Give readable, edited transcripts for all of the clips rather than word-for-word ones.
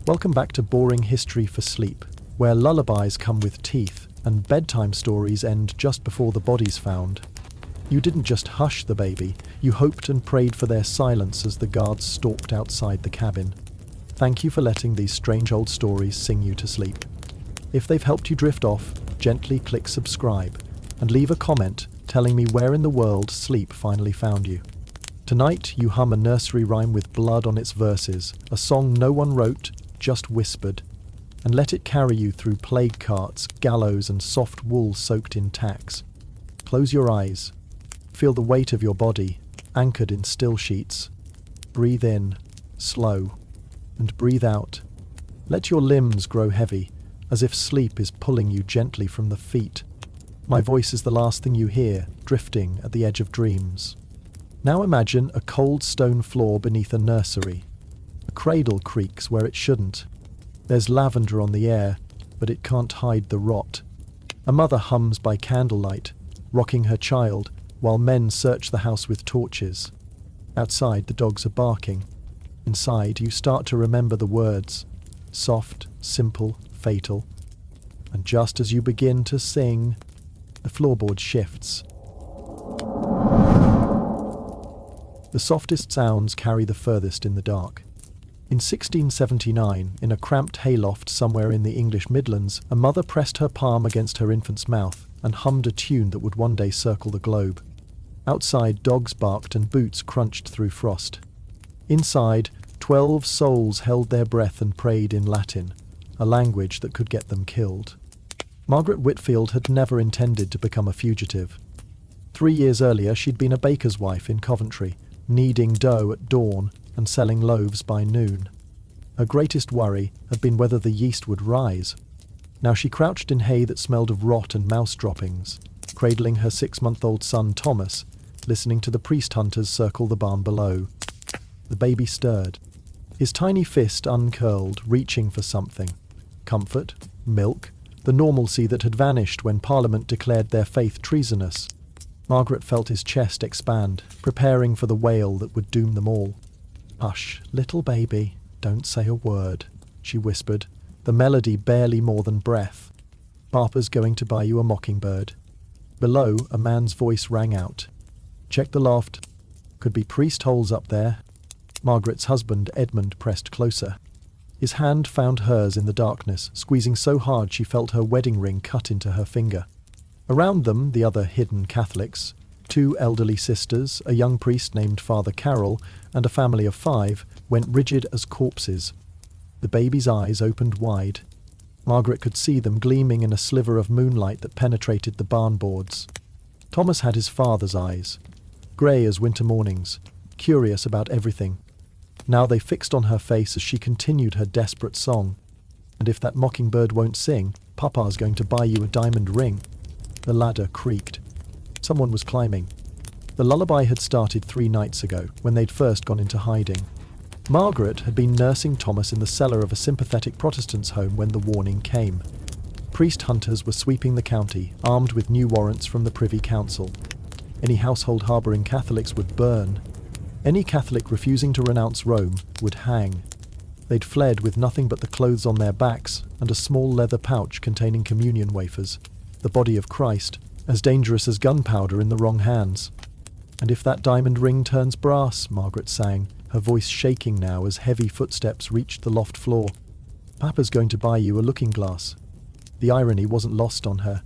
Welcome back to Boring History for Sleep, where lullabies come with teeth and bedtime stories end just before the body's found. You didn't just hush the baby, you hoped and prayed for their silence as the guards stalked outside the cabin. Thank you for letting these strange old stories sing you to sleep. If they've helped you drift off, gently click subscribe and leave a comment telling me where in the world sleep finally found you. Tonight you hum a nursery rhyme with blood on its verses, a song no one wrote, just whispered, and let it carry you through plague carts, gallows and soft wool soaked in tacks. Close your eyes. Feel the weight of your body, anchored in still sheets. Breathe in, slow, and breathe out. Let your limbs grow heavy, as if sleep is pulling you gently from the feet. My voice is the last thing you hear, drifting at the edge of dreams. Now imagine a cold stone floor beneath a nursery. A cradle creaks where it shouldn't. There's lavender on the air, but it can't hide the rot. A mother hums by candlelight, rocking her child, while men search the house with torches. Outside, the dogs are barking. Inside, you start to remember the words. Soft, simple, fatal. And just as you begin to sing, the floorboard shifts. The softest sounds carry the furthest in the dark. In 1679, in a cramped hayloft somewhere in the English Midlands, a mother pressed her palm against her infant's mouth and hummed a tune that would one day circle the globe. Outside, dogs barked and boots crunched through frost. Inside, 12 souls held their breath and prayed in Latin, a language that could get them killed. Margaret Whitfield had never intended to become a fugitive. 3 years earlier, she'd been a baker's wife in Coventry, kneading dough at dawn and selling loaves by noon. Her greatest worry had been whether the yeast would rise. Now she crouched in hay that smelled of rot and mouse droppings, cradling her 6-month-old son Thomas, listening to the priest hunters circle the barn below. The baby stirred. His tiny fist uncurled, reaching for something. Comfort, milk, the normalcy that had vanished when Parliament declared their faith treasonous. Margaret felt his chest expand, preparing for the wail that would doom them all. "Hush, little baby, don't say a word," she whispered, the melody barely more than breath. "Papa's going to buy you a mockingbird." Below, a man's voice rang out. "Check the loft. Could be priest holes up there." Margaret's husband, Edmund, pressed closer. His hand found hers in the darkness, squeezing so hard she felt her wedding ring cut into her finger. Around them, the other hidden Catholics, 2 elderly sisters, a young priest named Father Carroll, and a family of 5, went rigid as corpses. The baby's eyes opened wide. Margaret could see them gleaming in a sliver of moonlight that penetrated the barn boards. Thomas had his father's eyes, grey as winter mornings, curious about everything. Now they fixed on her face as she continued her desperate song. "And if that mockingbird won't sing, Papa's going to buy you a diamond ring." The ladder creaked. Someone was climbing. The lullaby had started 3 nights ago, when they'd first gone into hiding. Margaret had been nursing Thomas in the cellar of a sympathetic Protestant's home when the warning came. Priest hunters were sweeping the county, armed with new warrants from the Privy Council. Any household harbouring Catholics would burn. Any Catholic refusing to renounce Rome would hang. They'd fled with nothing but the clothes on their backs and a small leather pouch containing communion wafers. The body of Christ, as dangerous as gunpowder in the wrong hands. "And if that diamond ring turns brass," Margaret sang, her voice shaking now as heavy footsteps reached the loft floor. "Papa's going to buy you a looking glass." The irony wasn't lost on her.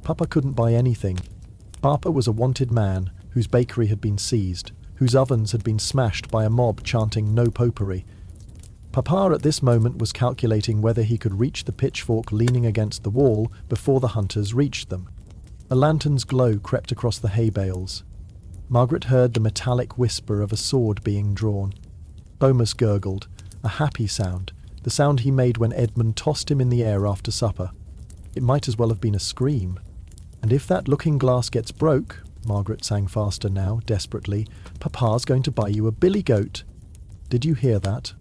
Papa couldn't buy anything. Papa was a wanted man whose bakery had been seized, whose ovens had been smashed by a mob chanting "No Popery." Papa at this moment was calculating whether he could reach the pitchfork leaning against the wall before the hunters reached them. A lantern's glow crept across the hay bales. Margaret heard the metallic whisper of a sword being drawn. Thomas gurgled, a happy sound, the sound he made when Edmund tossed him in the air after supper. It might as well have been a scream. "And if that looking glass gets broke," Margaret sang faster now, desperately, "Papa's going to buy you a billy goat." "Did you hear that?"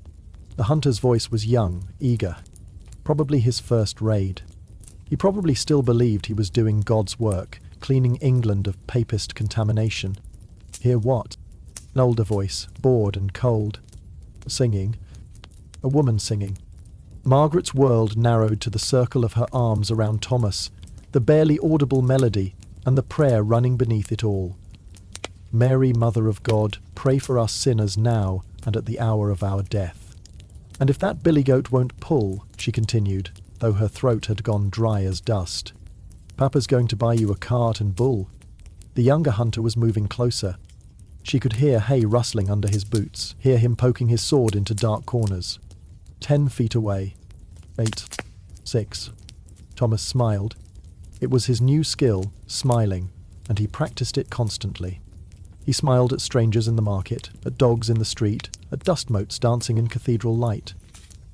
The hunter's voice was young, eager. Probably his first raid. He probably still believed he was doing God's work, cleaning England of papist contamination. "Hear what?" An older voice, bored and cold. "Singing. A woman singing. Margaret's world narrowed to the circle of her arms around Thomas, the barely audible melody, and the prayer running beneath it all. Mary, Mother of God, pray for us sinners now and at the hour of our death. And if that billy goat won't pull, she continued, though her throat had gone dry as dust, Papa's going to buy you a cart and bull. The younger hunter was moving closer. She could hear hay rustling under his boots, hear him poking his sword into dark corners. 10 feet away. 8. 6. Thomas smiled. It was his new skill, smiling, and he practiced it constantly. He smiled at strangers in the market, at dogs in the street, at dust motes dancing in cathedral light.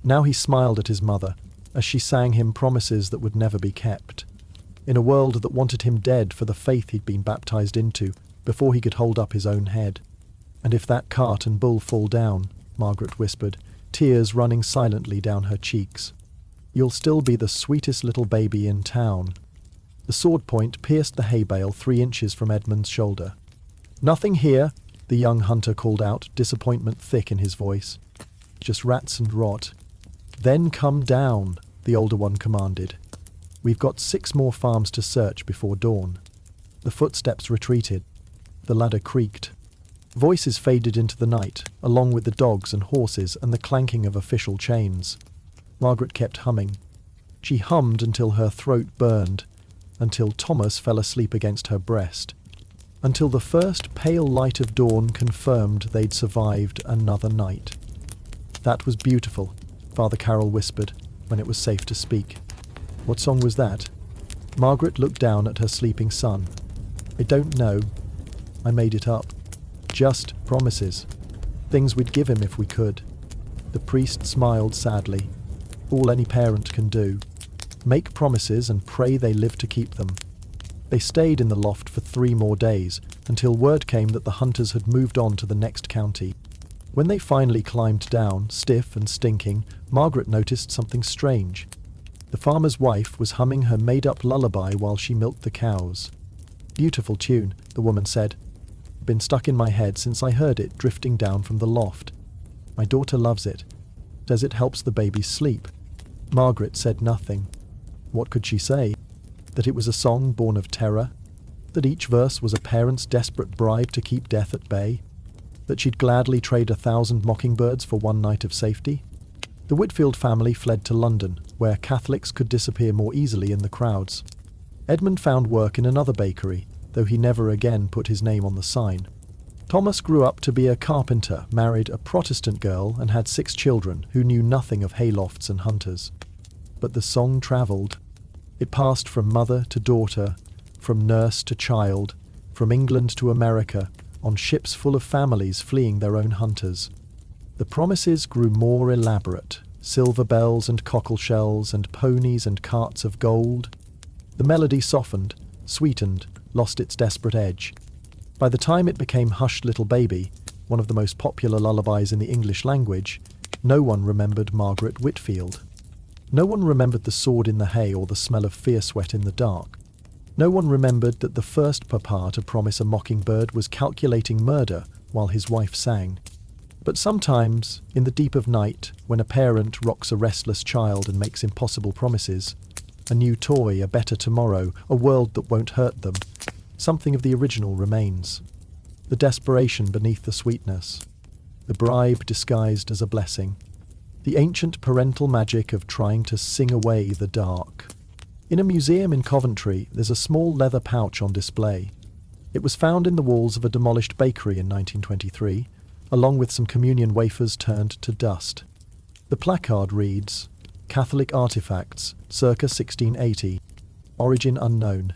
Now he smiled at his mother, as she sang him promises that would never be kept. In a world that wanted him dead for the faith he'd been baptized into, before he could hold up his own head. And if that cart and bull fall down, Margaret whispered, tears running silently down her cheeks, you'll still be the sweetest little baby in town. The sword point pierced the hay bale 3 inches from Edmund's shoulder. Nothing here, the young hunter called out, disappointment thick in his voice. Just rats and rot. Then come down, the older one commanded. We've got 6 more farms to search before dawn. The footsteps retreated. The ladder creaked. Voices faded into the night, along with the dogs and horses and the clanking of official chains. Margaret kept humming. She hummed until her throat burned, until Thomas fell asleep against her breast, until the first pale light of dawn confirmed they'd survived another night. That was beautiful, Father Carroll whispered, when it was safe to speak. What song was that? Margaret looked down at her sleeping son. I don't know. I made it up. Just promises. Things we'd give him if we could. The priest smiled sadly. All any parent can do. Make promises and pray they live to keep them. They stayed in the loft for 3 more days, until word came that the hunters had moved on to the next county. When they finally climbed down, stiff and stinking, Margaret noticed something strange. The farmer's wife was humming her made-up lullaby while she milked the cows. Beautiful tune, the woman said. Been stuck in my head since I heard it drifting down from the loft. My daughter loves it. Says it helps the babies sleep. Margaret said nothing. What could she say? That it was a song born of terror? That each verse was a parent's desperate bribe to keep death at bay? That she'd gladly trade 1,000 mockingbirds for 1 night of safety? The Whitfield family fled to London, where Catholics could disappear more easily in the crowds. Edmund found work in another bakery, though he never again put his name on the sign. Thomas grew up to be a carpenter, married a Protestant girl, and had 6 children who knew nothing of haylofts and hunters. But the song travelled. It passed from mother to daughter, from nurse to child, from England to America, on ships full of families fleeing their own hunters. The promises grew more elaborate, silver bells and cockle shells and ponies and carts of gold. The melody softened, sweetened, lost its desperate edge. By the time it became Hushed Little Baby, one of the most popular lullabies in the English language, no one remembered Margaret Whitfield. No one remembered the sword in the hay or the smell of fear sweat in the dark. No one remembered that the first papa to promise a mockingbird was calculating murder while his wife sang. But sometimes, in the deep of night, when a parent rocks a restless child and makes impossible promises, a new toy, a better tomorrow, a world that won't hurt them, something of the original remains. The desperation beneath the sweetness. The bribe disguised as a blessing. The ancient parental magic of trying to sing away the dark. In a museum in Coventry, there's a small leather pouch on display. It was found in the walls of a demolished bakery in 1923, along with some communion wafers turned to dust. The placard reads, Catholic artifacts, circa 1680. Origin unknown.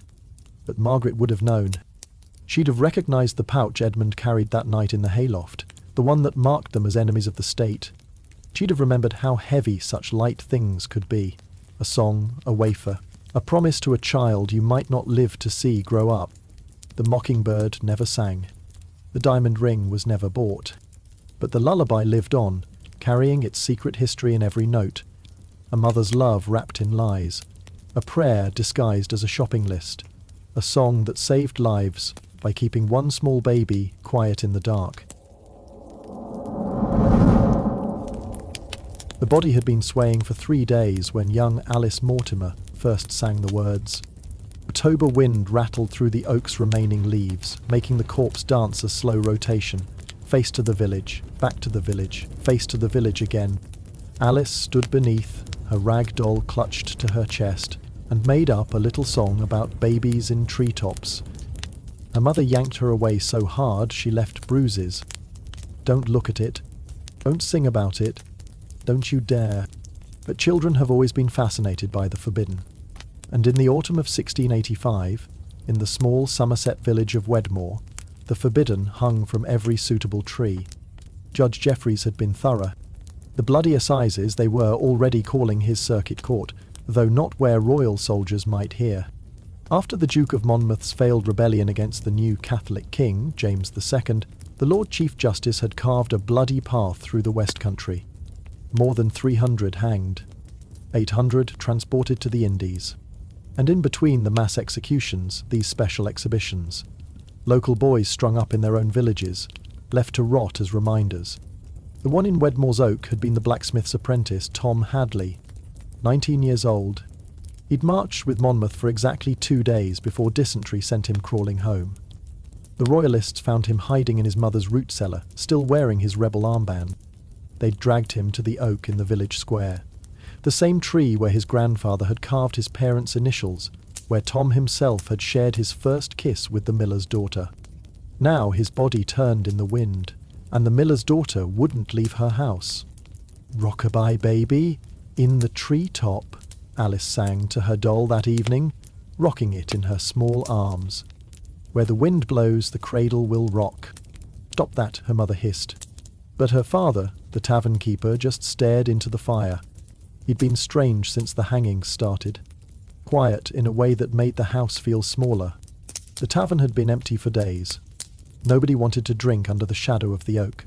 But Margaret would have known. She'd have recognised the pouch Edmund carried that night in the hayloft, the one that marked them as enemies of the state. She'd have remembered how heavy such light things could be. A song, a wafer, a promise to a child you might not live to see grow up. The mockingbird never sang. The diamond ring was never bought. But the lullaby lived on, carrying its secret history in every note. A mother's love wrapped in lies. A prayer disguised as a shopping list. A song that saved lives by keeping one small baby quiet in the dark. The body had been swaying for 3 days when young Alice Mortimer first sang the words. October wind rattled through the oak's remaining leaves, making the corpse dance a slow rotation. Face to the village, back to the village, face to the village again. Alice stood beneath, her rag doll clutched to her chest, and made up a little song about babies in treetops. Her mother yanked her away so hard she left bruises. Don't look at it. Don't sing about it. Don't you dare. But children have always been fascinated by the forbidden. And in the autumn of 1685, in the small Somerset village of Wedmore, the forbidden hung from every suitable tree. Judge Jeffreys had been thorough. The bloody assizes they were already calling his circuit court, though not where royal soldiers might hear. After the Duke of Monmouth's failed rebellion against the new Catholic king, James II, the Lord Chief Justice had carved a bloody path through the West Country. More than 300 hanged, 800 transported to the Indies. And in between the mass executions, these special exhibitions. Local boys strung up in their own villages, left to rot as reminders. The one in Wedmore's Oak had been the blacksmith's apprentice, Tom Hadley, 19 years old. He'd marched with Monmouth for exactly 2 days before dysentery sent him crawling home. The royalists found him hiding in his mother's root cellar, still wearing his rebel armband. They'd dragged him to the oak in the village square, the same tree where his grandfather had carved his parents' initials, where Tom himself had shared his first kiss with the miller's daughter. Now his body turned in the wind, and the miller's daughter wouldn't leave her house. "Rock-a-bye, baby, in the tree-top," Alice sang to her doll that evening, rocking it in her small arms. "Where the wind blows, the cradle will rock." "Stop that," her mother hissed. But her father, the tavern keeper, just stared into the fire. He'd been strange since the hangings started. Quiet in a way that made the house feel smaller. The tavern had been empty for days. Nobody wanted to drink under the shadow of the oak.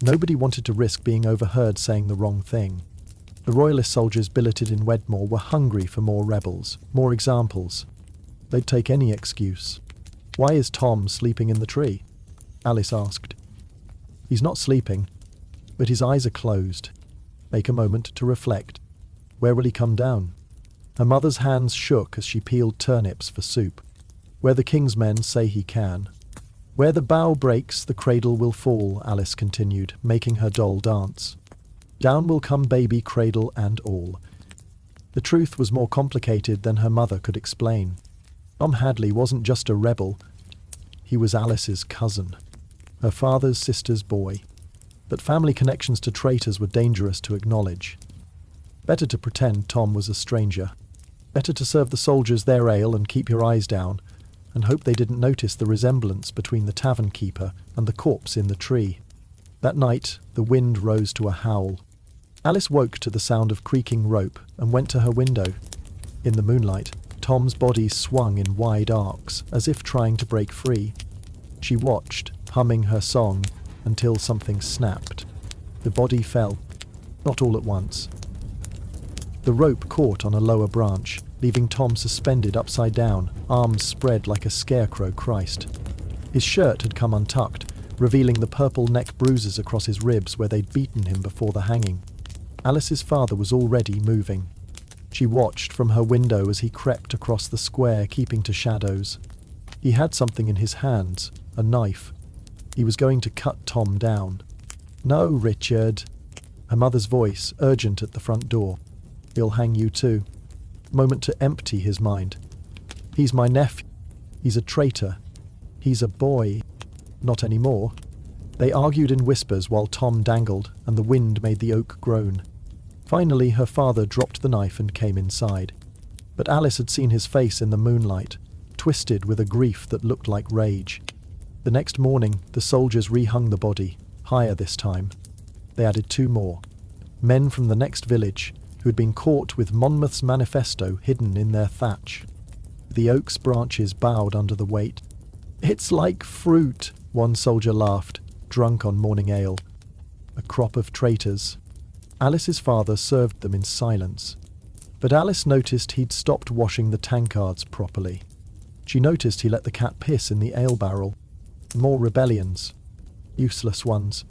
Nobody wanted to risk being overheard saying the wrong thing. The royalist soldiers billeted in Wedmore were hungry for more rebels, more examples. They'd take any excuse. "Why is Tom sleeping in the tree?" Alice asked. "He's not sleeping, but his eyes are closed." Make a moment to reflect. Where will he come down? Her mother's hands shook as she peeled turnips for soup. "Where the king's men say he can." "Where the bough breaks, the cradle will fall," Alice continued, making her doll dance. "Down will come baby, cradle and all." The truth was more complicated than her mother could explain. Tom Hadley wasn't just a rebel. He was Alice's cousin, her father's sister's boy. But family connections to traitors were dangerous to acknowledge. Better to pretend Tom was a stranger. Better to serve the soldiers their ale and keep your eyes down, and hope they didn't notice the resemblance between the tavern keeper and the corpse in the tree. That night, the wind rose to a howl. Alice woke to the sound of creaking rope and went to her window. In the moonlight, Tom's body swung in wide arcs, as if trying to break free. She watched, humming her song, until something snapped. The body fell, not all at once. The rope caught on a lower branch, leaving Tom suspended upside down, arms spread like a scarecrow Christ. His shirt had come untucked, revealing the purple neck bruises across his ribs where they'd beaten him before the hanging. Alice's father was already moving. She watched from her window as he crept across the square, keeping to shadows. He had something in his hands, a knife. He was going to cut Tom down. "No, Richard." Her mother's voice, urgent at the front door. "He'll hang you too." Moment to empty his mind. "He's my nephew. He's a traitor. He's a boy." Not anymore. They argued in whispers while Tom dangled, and the wind made the oak groan. Finally, her father dropped the knife and came inside. But Alice had seen his face in the moonlight, twisted with a grief that looked like rage. The next morning, the soldiers rehung the body, higher this time. They added 2 more. Men from the next village, who had been caught with Monmouth's manifesto hidden in their thatch. The oak's branches bowed under the weight. "It's like fruit," one soldier laughed, drunk on morning ale. A crop of traitors. Alice's father served them in silence. But Alice noticed he'd stopped washing the tankards properly. She noticed he let the cat piss in the ale barrel. More rebellions. Useless ones.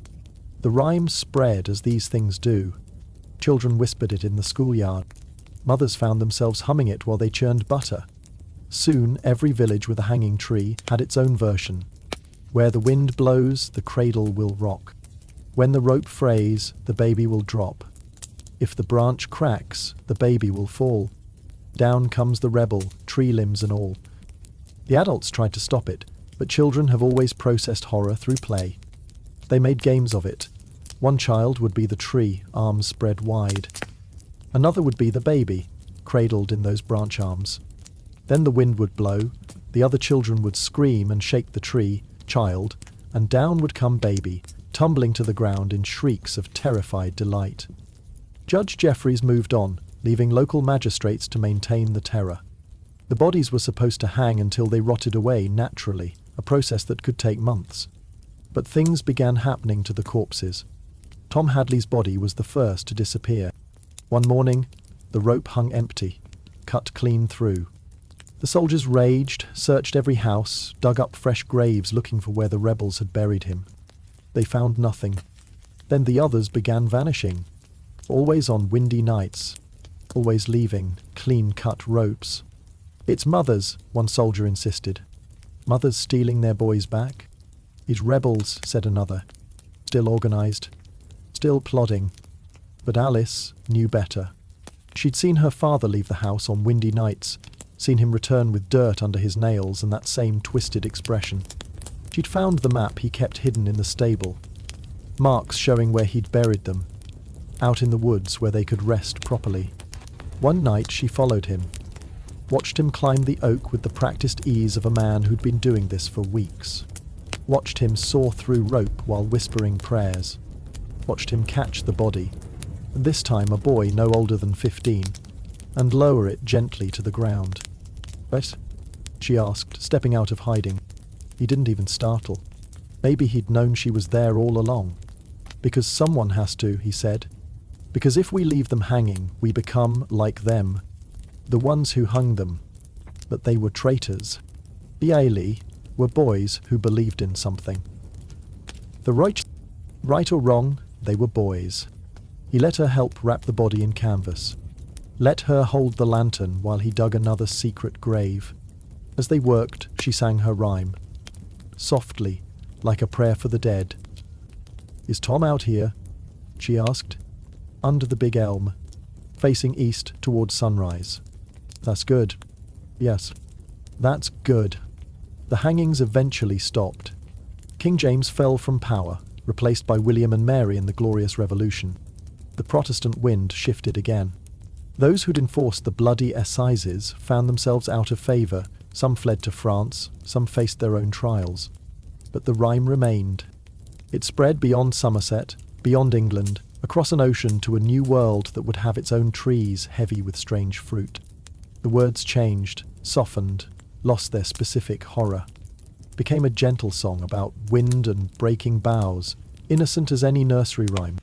The rhyme spread as these things do. Children whispered it in the schoolyard. Mothers found themselves humming it while they churned butter. Soon, every village with a hanging tree had its own version. Where the wind blows, the cradle will rock. When the rope frays, the baby will drop. If the branch cracks, the baby will fall. Down comes the rebel, tree limbs and all. The adults tried to stop it, but children have always processed horror through play. They made games of it. One child would be the tree, arms spread wide. Another would be the baby, cradled in those branch arms. Then the wind would blow, the other children would scream and shake the tree, child, and down would come baby, tumbling to the ground in shrieks of terrified delight. Judge Jeffreys moved on, leaving local magistrates to maintain the terror. The bodies were supposed to hang until they rotted away naturally, a process that could take months. But things began happening to the corpses. Tom Hadley's body was the first to disappear. One morning, the rope hung empty, cut clean through. The soldiers raged, searched every house, dug up fresh graves looking for where the rebels had buried him. They found nothing. Then the others began vanishing, always on windy nights, always leaving clean-cut ropes. "It's mothers," one soldier insisted. "Mothers stealing their boys back?" "These rebels," said another. Still organised, still plodding. But Alice knew better. She'd seen her father leave the house on windy nights, seen him return with dirt under his nails and that same twisted expression. She'd found the map he kept hidden in the stable, marks showing where he'd buried them, out in the woods where they could rest properly. One night she followed him, watched him climb the oak with the practiced ease of a man who'd been doing this for weeks. Watched him saw through rope while whispering prayers. Watched him catch the body, and this time a boy no older than 15, and lower it gently to the ground. "What?" she asked, stepping out of hiding. He didn't even startle. Maybe he'd known she was there all along. "Because someone has to," he said. "Because if we leave them hanging, we become like them. The ones who hung them. But they were traitors. The Ailey were boys who believed in something. The right or wrong, they were boys." He let her help wrap the body in canvas. Let her hold the lantern while he dug another secret grave. As they worked, she sang her rhyme. Softly, like a prayer for the dead. "Is Tom out here?" she asked. "Under the big elm, facing east towards sunrise." "That's good." "Yes, that's good." The hangings eventually stopped. King James fell from power, replaced by William and Mary in the Glorious Revolution. The Protestant wind shifted again. Those who'd enforced the bloody assizes found themselves out of favour. Some fled to France, some faced their own trials. But the rhyme remained. It spread beyond Somerset, beyond England, across an ocean to a new world that would have its own trees heavy with strange fruit. The words changed, softened, lost their specific horror. Became a gentle song about wind and breaking boughs, innocent as any nursery rhyme.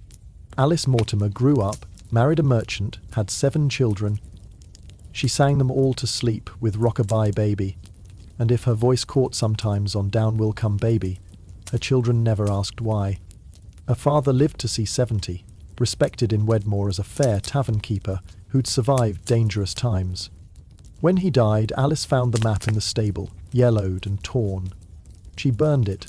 Alice Mortimer grew up, married a merchant, had 7 children. She sang them all to sleep with Rock-a-Bye Baby, and if her voice caught sometimes on Down Will Come Baby, her children never asked why. Her father lived to see 70, respected in Wedmore as a fair tavern keeper who'd survived dangerous times. When he died, Alice found the map in the stable, yellowed and torn. She burned it.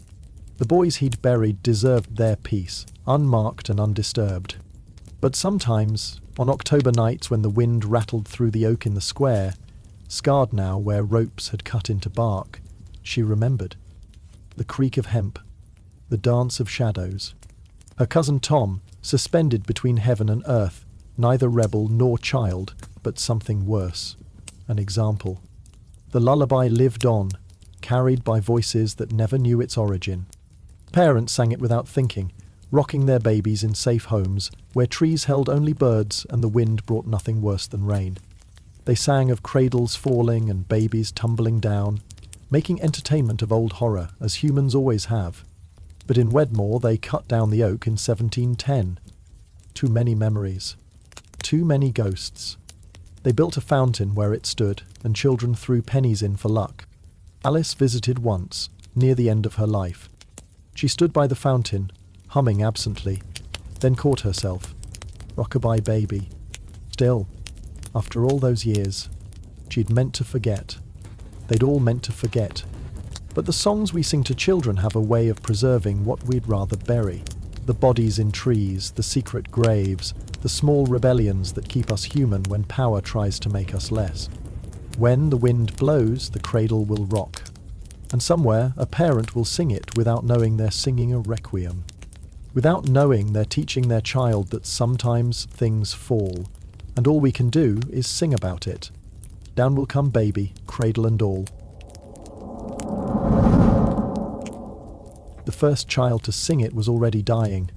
The boys he'd buried deserved their peace, unmarked and undisturbed. But sometimes, on October nights when the wind rattled through the oak in the square, scarred now where ropes had cut into bark, she remembered. The creak of hemp, the dance of shadows. Her cousin Tom, suspended between heaven and earth, neither rebel nor child, but something worse. An example. The lullaby lived on, carried by voices that never knew its origin. Parents sang it without thinking, rocking their babies in safe homes where trees held only birds and the wind brought nothing worse than rain. They sang of cradles falling and babies tumbling down, making entertainment of old horror, as humans always have. But in Wedmore they cut down the oak in 1710. Too many memories. Too many ghosts. They built a fountain where it stood, and children threw pennies in for luck. Alice visited once, near the end of her life. She stood by the fountain, humming absently, then caught herself. Rockabye Baby. Still, after all those years, she'd meant to forget. They'd all meant to forget. But the songs we sing to children have a way of preserving what we'd rather bury. The bodies in trees, the secret graves, the small rebellions that keep us human when power tries to make us less. When the wind blows, the cradle will rock. And somewhere, a parent will sing it without knowing they're singing a requiem. Without knowing they're teaching their child that sometimes things fall, and all we can do is sing about it. Down will come baby, cradle and all. The first child to sing it was already dying.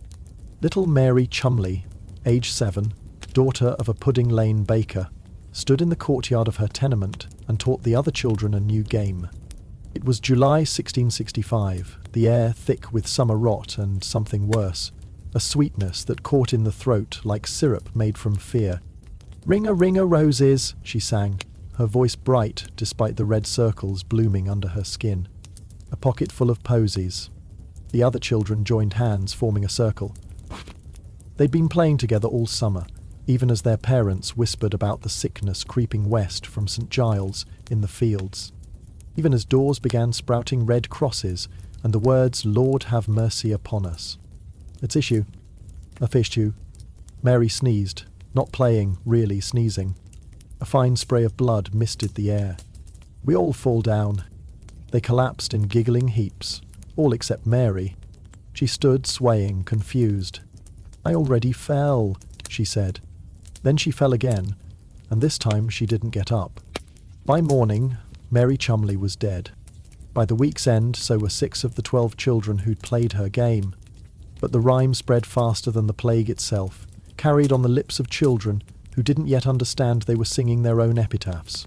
Little Mary Chumley, age 7, daughter of a Pudding Lane baker, stood in the courtyard of her tenement and taught the other children a new game. It was July 1665, the air thick with summer rot and something worse, a sweetness that caught in the throat like syrup made from fear. "Ring-a-ring-a roses," she sang, her voice bright despite the red circles blooming under her skin. A pocket full of posies. The other children joined hands, forming a circle. They'd been playing together all summer, even as their parents whispered about the sickness creeping west from St. Giles in the fields. Even as doors began sprouting red crosses and the words, "Lord have mercy upon us." "It's issue. A fish you." Mary sneezed, not playing, really sneezing. A fine spray of blood misted the air. "We all fall down." They collapsed in giggling heaps, all except Mary. She stood swaying, confused. "I already fell," she said. Then she fell again, and this time she didn't get up. By morning, Mary Chumley was dead. By the week's end, so were 6 of the 12 children who'd played her game. But the rhyme spread faster than the plague itself, carried on the lips of children who didn't yet understand they were singing their own epitaphs.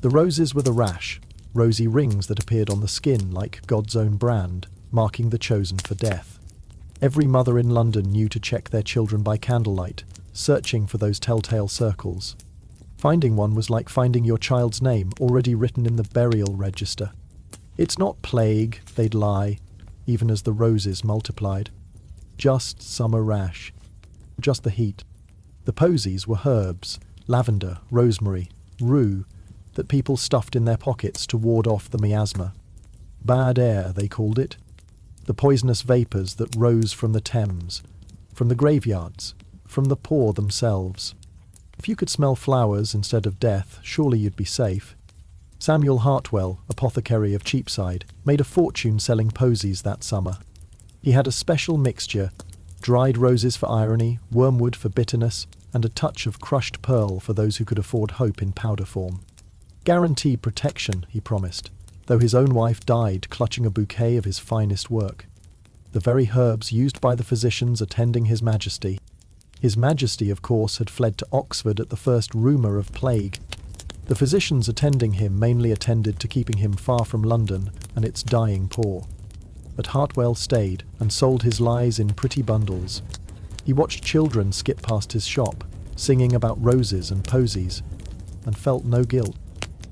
The roses were the rash, rosy rings that appeared on the skin like God's own brand, marking the chosen for death. Every mother in London knew to check their children by candlelight, searching for those telltale circles. Finding one was like finding your child's name already written in the burial register. "It's not plague," they'd lie, even as the roses multiplied. "Just summer rash. Just the heat." The posies were herbs, lavender, rosemary, rue, that people stuffed in their pockets to ward off the miasma. Bad air, they called it. The poisonous vapours that rose from the Thames, from the graveyards, from the poor themselves. If you could smell flowers instead of death, surely you'd be safe. Samuel Hartwell, apothecary of Cheapside, made a fortune selling posies that summer. He had a special mixture: dried roses for irony, wormwood for bitterness, and a touch of crushed pearl for those who could afford hope in powder form. Guaranteed protection, he promised, though his own wife died clutching a bouquet of his finest work. The very herbs used by the physicians attending His Majesty. His Majesty, of course, had fled to Oxford at the first rumour of plague. The physicians attending him mainly attended to keeping him far from London and its dying poor. But Hartwell stayed and sold his lies in pretty bundles. He watched children skip past his shop, singing about roses and posies, and felt no guilt.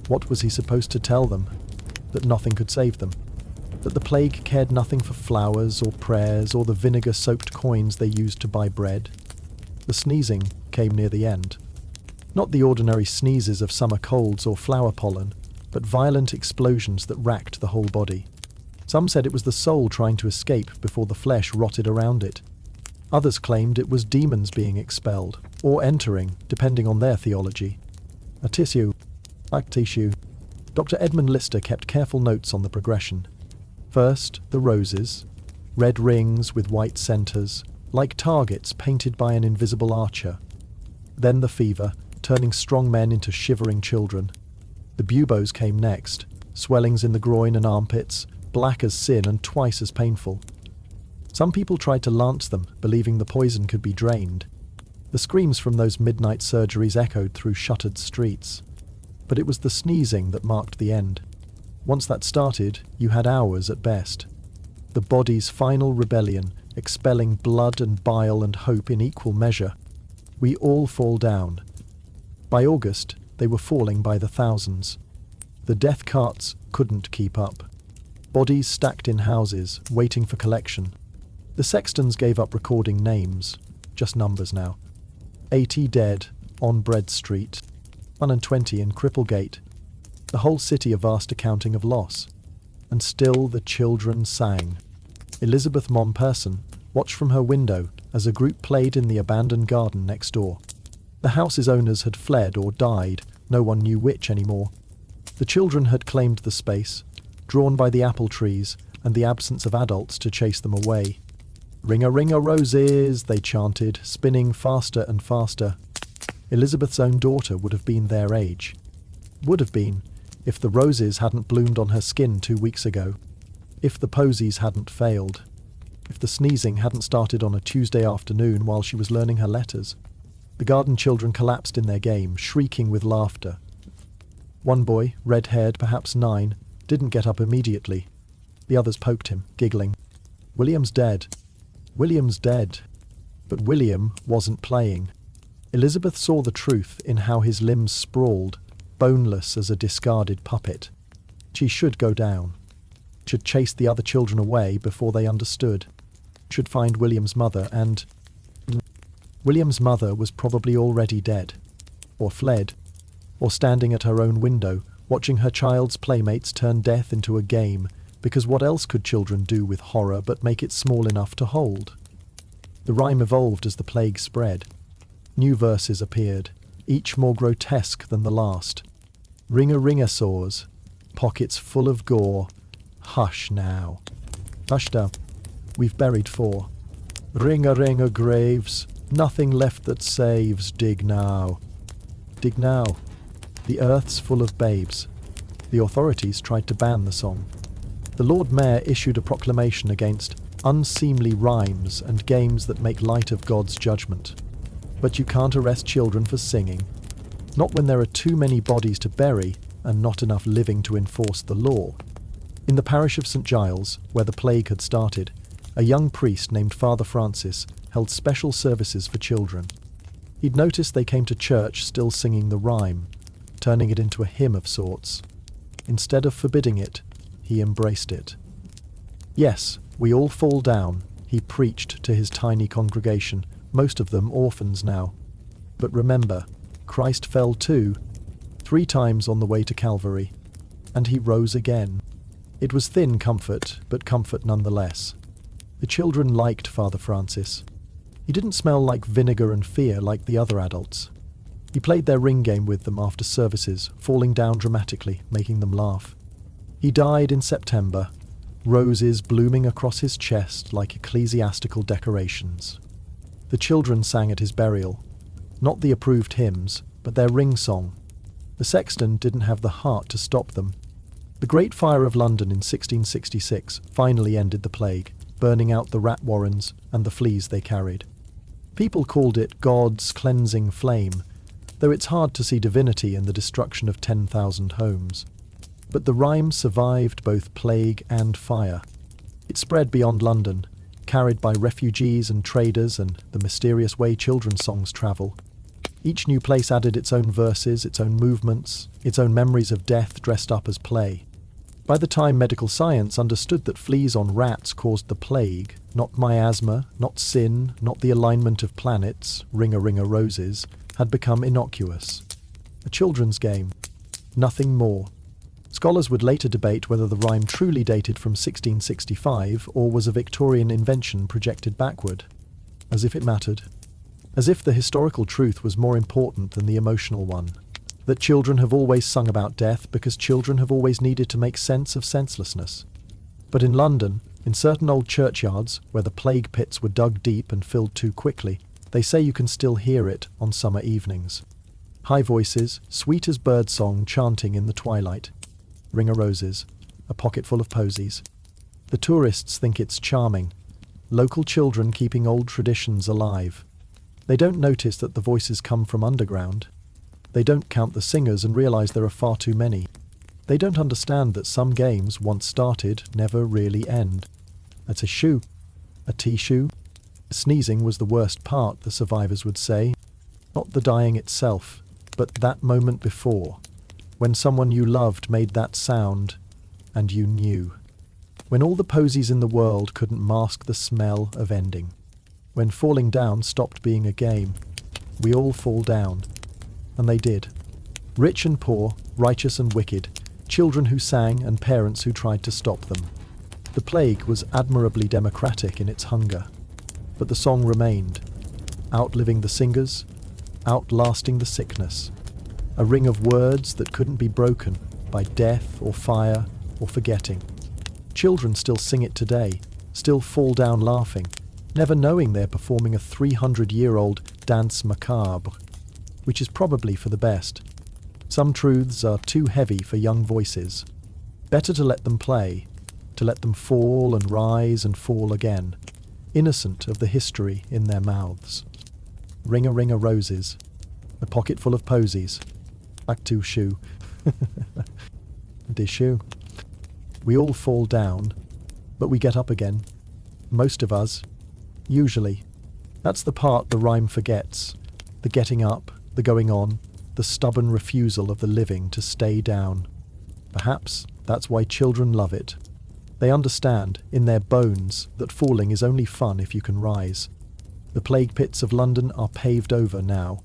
What was he supposed to tell them? That nothing could save them? That the plague cared nothing for flowers or prayers or the vinegar-soaked coins they used to buy bread? The sneezing came near the end. Not the ordinary sneezes of summer colds or flower pollen, but violent explosions that racked the whole body. Some said it was the soul trying to escape before the flesh rotted around it. Others claimed it was demons being expelled, or entering, depending on their theology. A tissue. Dr. Edmund Lister kept careful notes on the progression. First, the roses, red rings with white centres, like targets painted by an invisible archer. Then the fever, turning strong men into shivering children. The buboes came next, swellings in the groin and armpits, black as sin and twice as painful. Some people tried to lance them, believing the poison could be drained. The screams from those midnight surgeries echoed through shuttered streets. But it was the sneezing that marked the end. Once that started, you had hours at best. The body's final rebellion, expelling blood and bile and hope in equal measure. We all fall down. By August, they were falling by the thousands. The death carts couldn't keep up. Bodies stacked in houses, waiting for collection. The sextons gave up recording names, just numbers now. 80 dead on Bread Street, 120 in Cripplegate. The whole city a vast accounting of loss. And still the children sang. Elizabeth Momperson watched from her window as a group played in the abandoned garden next door. The house's owners had fled or died, no one knew which anymore. The children had claimed the space, drawn by the apple trees and the absence of adults to chase them away. "Ring-a-ring-a roses," they chanted, spinning faster and faster. Elizabeth's own daughter would have been their age. Would have been, if the roses hadn't bloomed on her skin 2 weeks ago. If the posies hadn't failed. If the sneezing hadn't started on a Tuesday afternoon while she was learning her letters. The garden children collapsed in their game, shrieking with laughter. One boy, red-haired, perhaps 9, didn't get up immediately. The others poked him, giggling. "William's dead. William's dead." But William wasn't playing. Elizabeth saw the truth in how his limbs sprawled, boneless as a discarded puppet. She should go down. Should chase the other children away before they understood. Should find William's mother and... William's mother was probably already dead. Or fled. Or standing at her own window, watching her child's playmates turn death into a game, because what else could children do with horror but make it small enough to hold? The rhyme evolved as the plague spread. New verses appeared, each more grotesque than the last. "Ring-a-ring-a-saws, pockets full of gore. Hush now. Hush down. We've buried 4. Ring-a-ring-a graves, nothing left that saves. Dig now. Dig now. The earth's full of babes." The authorities tried to ban the song. The Lord Mayor issued a proclamation against unseemly rhymes and games that make light of God's judgment. But you can't arrest children for singing. Not when there are too many bodies to bury and not enough living to enforce the law. In the parish of St. Giles, where the plague had started, a young priest named Father Francis held special services for children. He'd noticed they came to church still singing the rhyme, turning it into a hymn of sorts. Instead of forbidding it, he embraced it. "Yes, we all fall down," he preached to his tiny congregation, most of them orphans now. "But remember, Christ fell too, 3 times on the way to Calvary, and he rose again." It was thin comfort, but comfort nonetheless. The children liked Father Francis. He didn't smell like vinegar and fear like the other adults. He played their ring game with them after services, falling down dramatically, making them laugh. He died in September, roses blooming across his chest like ecclesiastical decorations. The children sang at his burial, not the approved hymns, but their ring song. The sexton didn't have the heart to stop them. The Great Fire of London in 1666 finally ended the plague, burning out the rat warrens and the fleas they carried. People called it God's cleansing flame, though it's hard to see divinity in the destruction of 10,000 homes. But the rhyme survived both plague and fire. It spread beyond London, carried by refugees and traders and the mysterious way children's songs travel. Each new place added its own verses, its own movements, its own memories of death dressed up as play. By the time medical science understood that fleas on rats caused the plague, not miasma, not sin, not the alignment of planets, ring-a-ring-a-roses, had become innocuous. A children's game. Nothing more. Scholars would later debate whether the rhyme truly dated from 1665 or was a Victorian invention projected backward. As if it mattered. As if the historical truth was more important than the emotional one. That children have always sung about death because children have always needed to make sense of senselessness. But in London, in certain old churchyards, where the plague pits were dug deep and filled too quickly, they say you can still hear it on summer evenings. High voices, sweet as birdsong chanting in the twilight. Ring-a-roses, a pocket full of posies. The tourists think it's charming. Local children keeping old traditions alive. They don't notice that the voices come from underground. They don't count the singers and realise there are far too many. They don't understand that some games, once started, never really end. That's a shoe. A tea-shoe. Sneezing was the worst part, the survivors would say. Not the dying itself, but that moment before, when someone you loved made that sound, and you knew. When all the posies in the world couldn't mask the smell of ending. When falling down stopped being a game. We all fall down. And they did. Rich and poor, righteous and wicked, children who sang and parents who tried to stop them. The plague was admirably democratic in its hunger. But the song remained, outliving the singers, outlasting the sickness. A ring of words that couldn't be broken by death or fire or forgetting. Children still sing it today, still fall down laughing, never knowing they're performing a 300-year-old danse macabre, which is probably for the best. Some truths are too heavy for young voices. Better to let them play, to let them fall and rise and fall again, innocent of the history in their mouths. Ring-a-ring-a roses, a pocket full of posies, back to shoe. De shoe. We all fall down, but we get up again. Most of us. Usually. That's the part the rhyme forgets. The getting up, the going on, the stubborn refusal of the living to stay down. Perhaps that's why children love it. They understand, in their bones, that falling is only fun if you can rise. The plague pits of London are paved over now.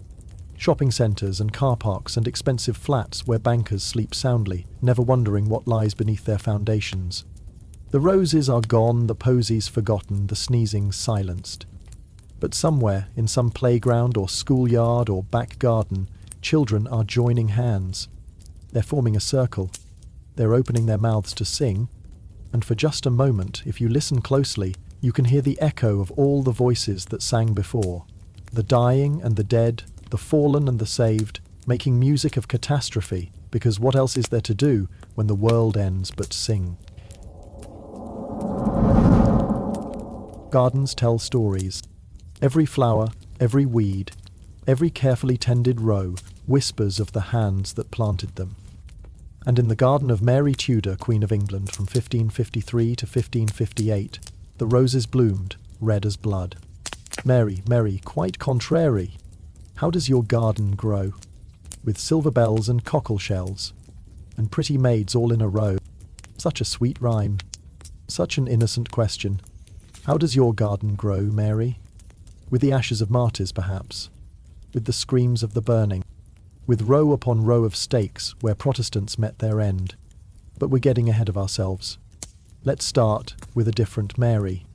Shopping centres and car parks and expensive flats where bankers sleep soundly, never wondering what lies beneath their foundations. The roses are gone, the posies forgotten, the sneezing silenced. But somewhere, in some playground or schoolyard or back garden, children are joining hands. They're forming a circle. They're opening their mouths to sing. And for just a moment, if you listen closely, you can hear the echo of all the voices that sang before. The dying and the dead, the fallen and the saved, making music of catastrophe, because what else is there to do when the world ends but sing? Gardens tell stories. Every flower, every weed, every carefully tended row whispers of the hands that planted them. And in the garden of Mary Tudor, Queen of England, from 1553 to 1558, the roses bloomed, red as blood. Mary, Mary, quite contrary. How does your garden grow? With silver bells and cockle shells, and pretty maids all in a row. Such a sweet rhyme. Such an innocent question. How does your garden grow, Mary? With the ashes of martyrs, perhaps. With the screams of the burning. With row upon row of stakes where Protestants met their end. But we're getting ahead of ourselves. Let's start with a different Mary.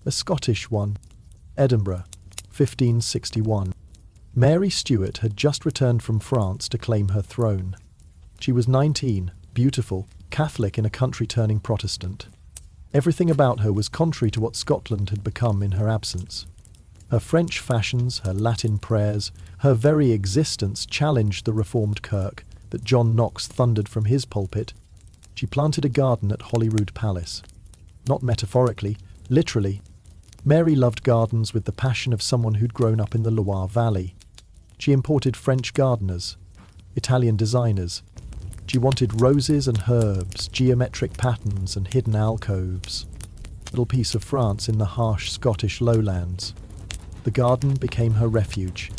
A Scottish one. Edinburgh, 1561. Mary Stuart had just returned from France to claim her throne. She was 19, beautiful, Catholic in a country turning Protestant. Everything about her was contrary to what Scotland had become in her absence. Her French fashions, her Latin prayers, her very existence challenged the Reformed Kirk that John Knox thundered from his pulpit. She planted a garden at Holyrood Palace. Not metaphorically, literally. Mary loved gardens with the passion of someone who'd grown up in the Loire Valley. She imported French gardeners, Italian designers. She wanted roses and herbs, geometric patterns and hidden alcoves. Little piece of France in the harsh Scottish lowlands. The garden became her refuge.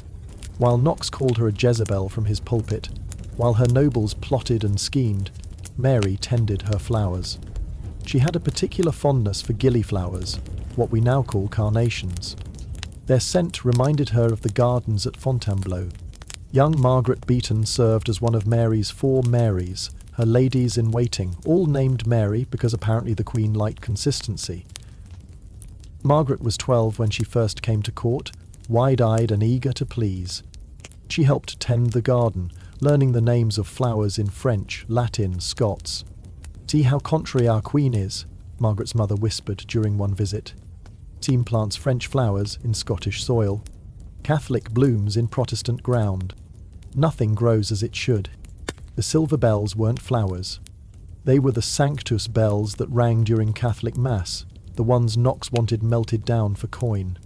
While Knox called her a Jezebel from his pulpit, while her nobles plotted and schemed, Mary tended her flowers. She had a particular fondness for gillyflowers, what we now call carnations. Their scent reminded her of the gardens at Fontainebleau. Young Margaret Beaton served as one of Mary's 4 Marys, her ladies-in-waiting, all named Mary because apparently the Queen liked consistency. Margaret was 12 when she first came to court, wide-eyed and eager to please. She helped tend the garden, learning the names of flowers in French, Latin, Scots. "See how contrary our Queen is," Margaret's mother whispered during one visit. Team plants French flowers in Scottish soil. Catholic blooms in Protestant ground. Nothing grows as it should. The silver bells weren't flowers. They were the Sanctus bells that rang during Catholic Mass, the ones Knox wanted melted down for coin.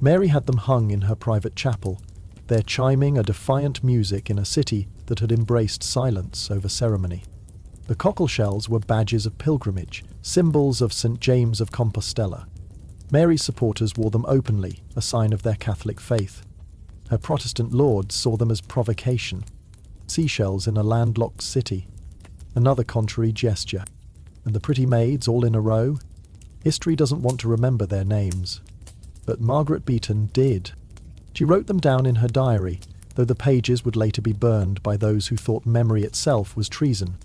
Mary had them hung in her private chapel, their chiming a defiant music in a city that had embraced silence over ceremony. The cockle shells were badges of pilgrimage, symbols of St. James of Compostela. Mary's supporters wore them openly, a sign of their Catholic faith. Her Protestant lords saw them as provocation. Seashells in a landlocked city. Another contrary gesture. And the pretty maids all in a row? History doesn't want to remember their names. But Margaret Beaton did. She wrote them down in her diary, though the pages would later be burned by those who thought memory itself was treason.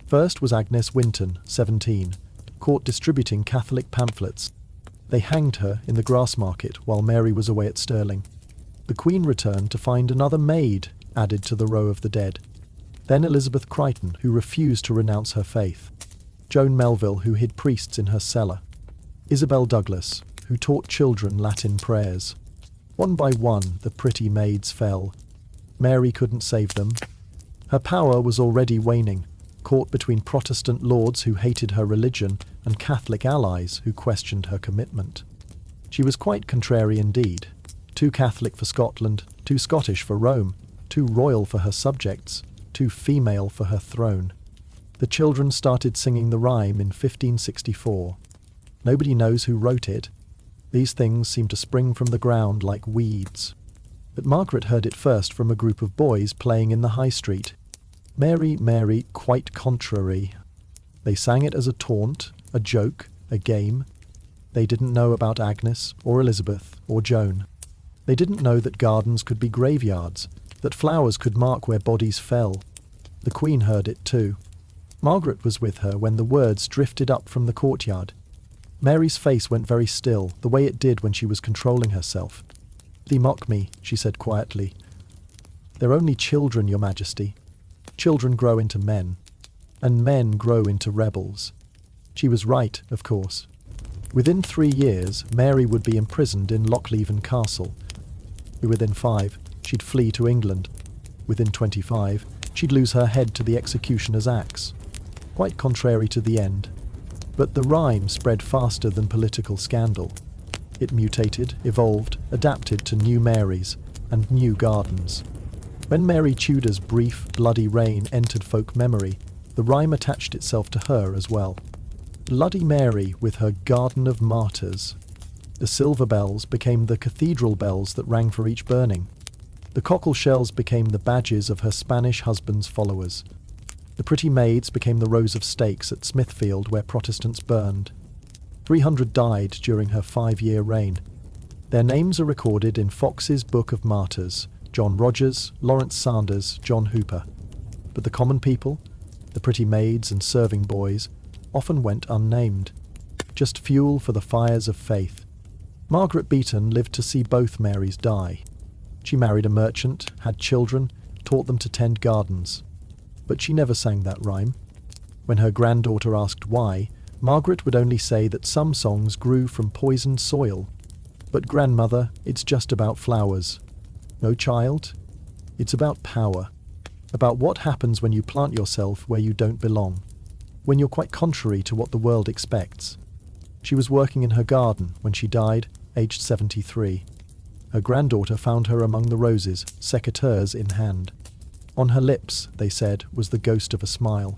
First was Agnes Winton, 17, caught distributing Catholic pamphlets. They hanged her in the Grassmarket while Mary was away at Stirling. The Queen returned to find another maid added to the row of the dead. Then Elizabeth Crichton, who refused to renounce her faith. Joan Melville, who hid priests in her cellar. Isabel Douglas, who taught children Latin prayers. One by one, the pretty maids fell. Mary couldn't save them. Her power was already waning, caught between Protestant lords who hated her religion and Catholic allies who questioned her commitment. She was quite contrary indeed. Too Catholic for Scotland, too Scottish for Rome, too royal for her subjects, too female for her throne. The children started singing the rhyme in 1564. Nobody knows who wrote it. These things seem to spring from the ground like weeds. But Margaret heard it first from a group of boys playing in the high street. Mary, Mary, quite contrary. They sang it as a taunt, a joke, a game. They didn't know about Agnes, or Elizabeth, or Joan. They didn't know that gardens could be graveyards, that flowers could mark where bodies fell. The Queen heard it too. Margaret was with her when the words drifted up from the courtyard. Mary's face went very still, the way it did when she was controlling herself. "They mock me," she said quietly. "They're only children, Your Majesty. Children grow into men, and men grow into rebels." She was right, of course. Within 3 years, Mary would be imprisoned in Lochleven Castle. Within 5, she'd flee to England. Within 25, she'd lose her head to the executioner's axe. Quite contrary to the end. But the rhyme spread faster than political scandal. It mutated, evolved, adapted to new Marys and new gardens. When Mary Tudor's brief, bloody reign entered folk memory, the rhyme attached itself to her as well. Bloody Mary with her Garden of Martyrs. The silver bells became the cathedral bells that rang for each burning. The cockle shells became the badges of her Spanish husband's followers. The pretty maids became the rows of stakes at Smithfield where Protestants burned. 300 died during her 5-year reign. Their names are recorded in Fox's Book of Martyrs: John Rogers, Lawrence Sanders, John Hooper. But the common people, the pretty maids and serving boys, often went unnamed. Just fuel for the fires of faith. Margaret Beaton lived to see both Marys die. She married a merchant, had children, taught them to tend gardens. But she never sang that rhyme. When her granddaughter asked why, Margaret would only say that some songs grew from poisoned soil. "But grandmother, it's just about flowers." "No, child. It's about power. About what happens when you plant yourself where you don't belong. When you're quite contrary to what the world expects." She was working in her garden when she died, aged 73. Her granddaughter found her among the roses, secateurs in hand. On her lips, they said, was the ghost of a smile.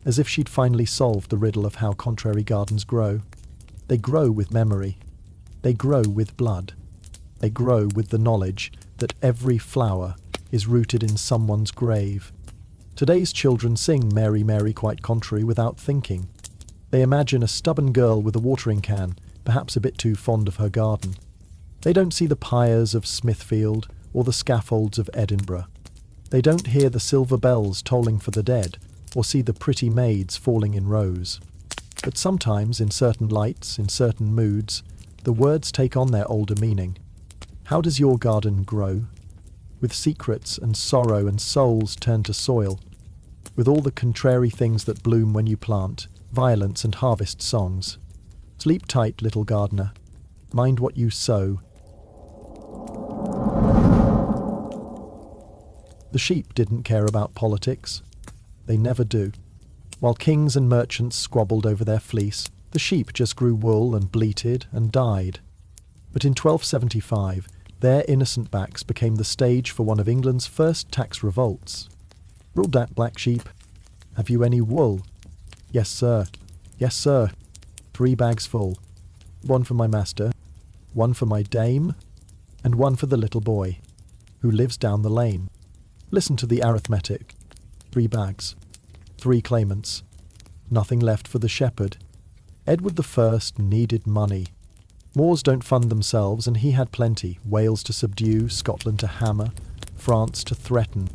As if she'd finally solved the riddle of how contrary gardens grow. They grow with memory. They grow with blood. They grow with the knowledge that every flower is rooted in someone's grave. Today's children sing Mary, Mary quite contrary without thinking. They imagine a stubborn girl with a watering can, perhaps a bit too fond of her garden. They don't see the pyres of Smithfield or the scaffolds of Edinburgh. They don't hear the silver bells tolling for the dead or see the pretty maids falling in rows. But sometimes, in certain lights, in certain moods, the words take on their older meaning. How does your garden grow? With secrets and sorrow and souls turned to soil. With all the contrary things that bloom when you plant, violence and harvest songs. Sleep tight, little gardener. Mind what you sow. The sheep didn't care about politics. They never do. While kings and merchants squabbled over their fleece, the sheep just grew wool and bleated and died. But in 1275, their innocent backs became the stage for one of England's first tax revolts. "Ruled that black sheep. Have you any wool?" "Yes, sir. Yes, sir. 3 bags full. 1 for my master, 1 for my dame, and 1 for the little boy, who lives down the lane." Listen to the arithmetic. 3 bags. 3 claimants. Nothing left for the shepherd. Edward I needed money. Moors don't fund themselves, and he had plenty. Wales to subdue, Scotland to hammer, France to threaten.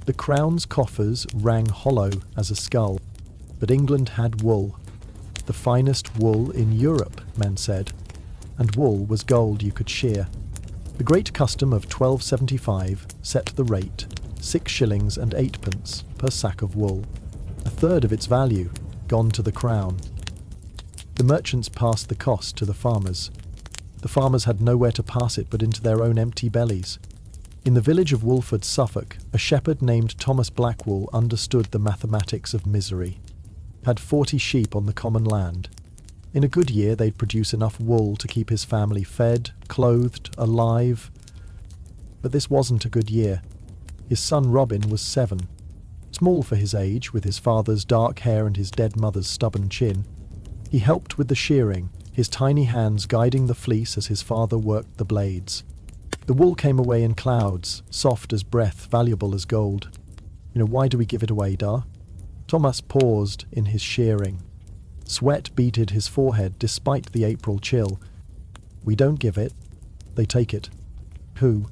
The crown's coffers rang hollow as a skull, but England had wool. The finest wool in Europe, men said, and wool was gold you could shear. The great custom of 1275 set the rate, 6 shillings and 8 pence per sack of wool, a third of its value gone to the crown. The merchants passed the cost to the farmers. The farmers had nowhere to pass it but into their own empty bellies. In the village of Wolford, Suffolk, a shepherd named Thomas Blackwall understood the mathematics of misery. Had 40 sheep on the common land. In a good year they'd produce enough wool to keep his family fed, clothed, alive. But this wasn't a good year. His son Robin was 7. Small for his age, with his father's dark hair and his dead mother's stubborn chin. He helped with the shearing, his tiny hands guiding the fleece as his father worked the blades. The wool came away in clouds, soft as breath, valuable as gold. Why do we give it away, Da? Thomas paused in his shearing. Sweat beaded his forehead despite the April chill. We don't give it. They take it. Who?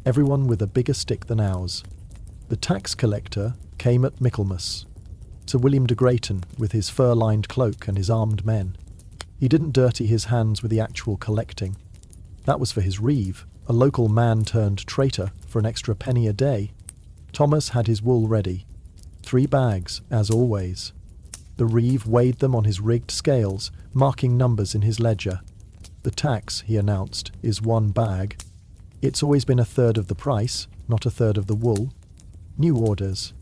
Everyone with a bigger stick than ours. The tax collector came at Michaelmas. Sir William de Greyton, with his fur-lined cloak and his armed men. He didn't dirty his hands with the actual collecting. That was for his reeve, a local man-turned-traitor, for an extra penny a day. Thomas had his wool ready. 3 bags, as always. The reeve weighed them on his rigged scales, marking numbers in his ledger. The tax, he announced, is 1 bag. It's always been a third of the price, not a third of the wool. New orders.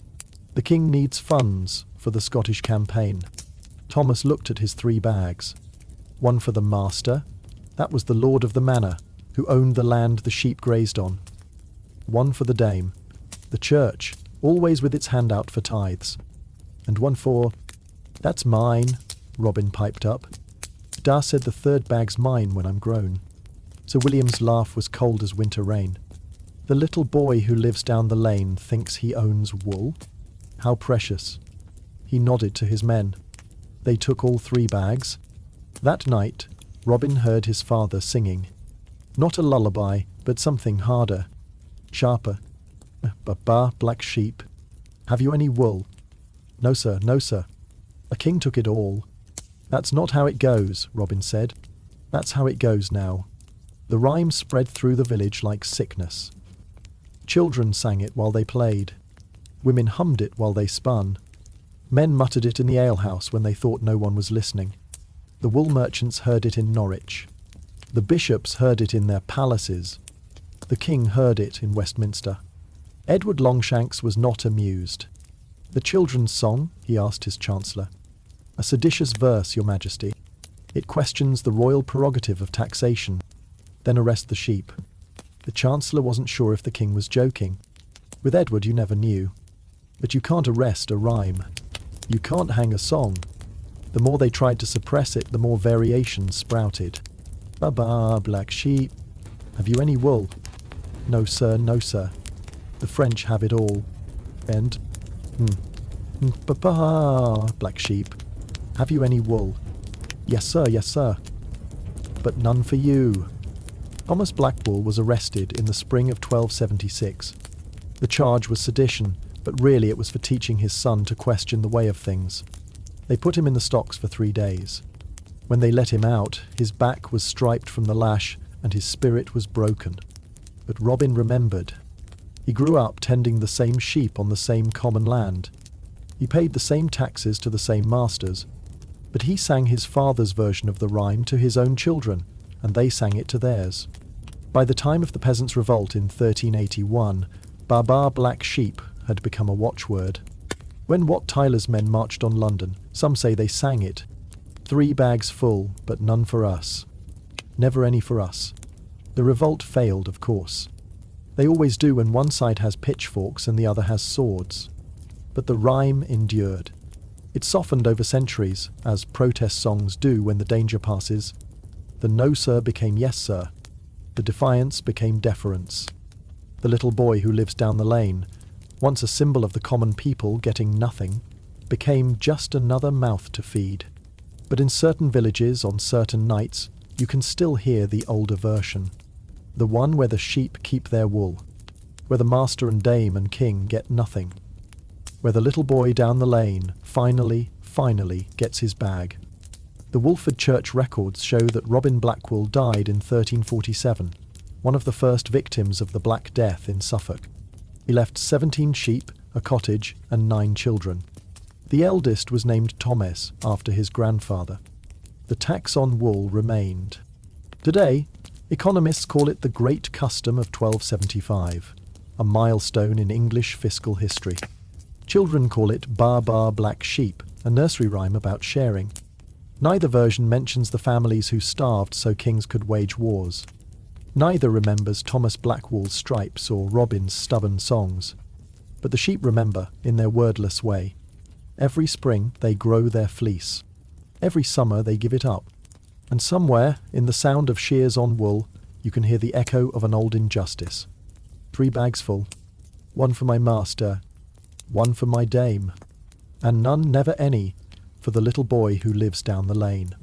The king needs funds for the Scottish campaign. Thomas looked at his 3 bags. 1 for the master. That was the lord of the manor, who owned the land the sheep grazed on. 1 for the dame. The church, always with its hand out for tithes. And 1 for... That's mine, Robin piped up. Da said the 3rd bag's mine when I'm grown. Sir William's laugh was cold as winter rain. The little boy who lives down the lane thinks he owns wool? How precious. He nodded to his men. They took all 3 bags. That night, Robin heard his father singing. Not a lullaby, but something harder, sharper. Baa Baa Black Sheep. Have you any wool? No, sir, no, sir. A king took it all. That's not how it goes, Robin said. That's how it goes now. The rhyme spread through the village like sickness. Children sang it while they played. Women hummed it while they spun. Men muttered it in the alehouse when they thought no one was listening. The wool merchants heard it in Norwich. The bishops heard it in their palaces. The king heard it in Westminster. Edward Longshanks was not amused. The children's song, he asked his chancellor. A seditious verse, your majesty. It questions the royal prerogative of taxation. Then arrest the sheep. The chancellor wasn't sure if the king was joking. With Edward you never knew. But you can't arrest a rhyme. You can't hang a song. The more they tried to suppress it, the more variations sprouted. Baa Baa Black Sheep. Have you any wool? No, sir, no, sir. The French have it all. And... Baa Baa Black Sheep. Have you any wool? Yes, sir, yes, sir. But none for you. Thomas Blackwall was arrested in the spring of 1276. The charge was sedition, but really it was for teaching his son to question the way of things. They put him in the stocks for 3 days. When they let him out, his back was striped from the lash and his spirit was broken. But Robin remembered. He grew up tending the same sheep on the same common land. He paid the same taxes to the same masters. But he sang his father's version of the rhyme to his own children, and they sang it to theirs. By the time of the Peasants' Revolt in 1381, Baa Baa Black Sheep had become a watchword. When Wat Tyler's men marched on London, some say they sang it. 3 bags full, but none for us. Never any for us. The revolt failed, of course. They always do when one side has pitchforks and the other has swords. But the rhyme endured. It softened over centuries, as protest songs do when the danger passes. The no sir became yes sir. The defiance became deference. The little boy who lives down the lane, once a symbol of the common people getting nothing, became just another mouth to feed. But in certain villages on certain nights, you can still hear the older version. The one where the sheep keep their wool, where the master and dame and king get nothing, where the little boy down the lane finally gets his bag. The Wolford Church records show that Robin Blackwell died in 1347, one of the first victims of the Black Death in Suffolk. He left 17 sheep, a cottage, and 9 children. The eldest was named Thomas after his grandfather. The tax on wool remained. Today, economists call it the Great Custom of 1275, a milestone in English fiscal history. Children call it Baa Baa Black Sheep, a nursery rhyme about sharing. Neither version mentions the families who starved so kings could wage wars. Neither remembers Thomas Blackwell's stripes or Robin's stubborn songs. But the sheep remember in their wordless way. Every spring they grow their fleece. Every summer they give it up. And somewhere, in the sound of shears on wool, you can hear the echo of an old injustice. 3 bags full. 1 for my master, 1 for my dame, and none, never any, for the little boy who lives down the lane.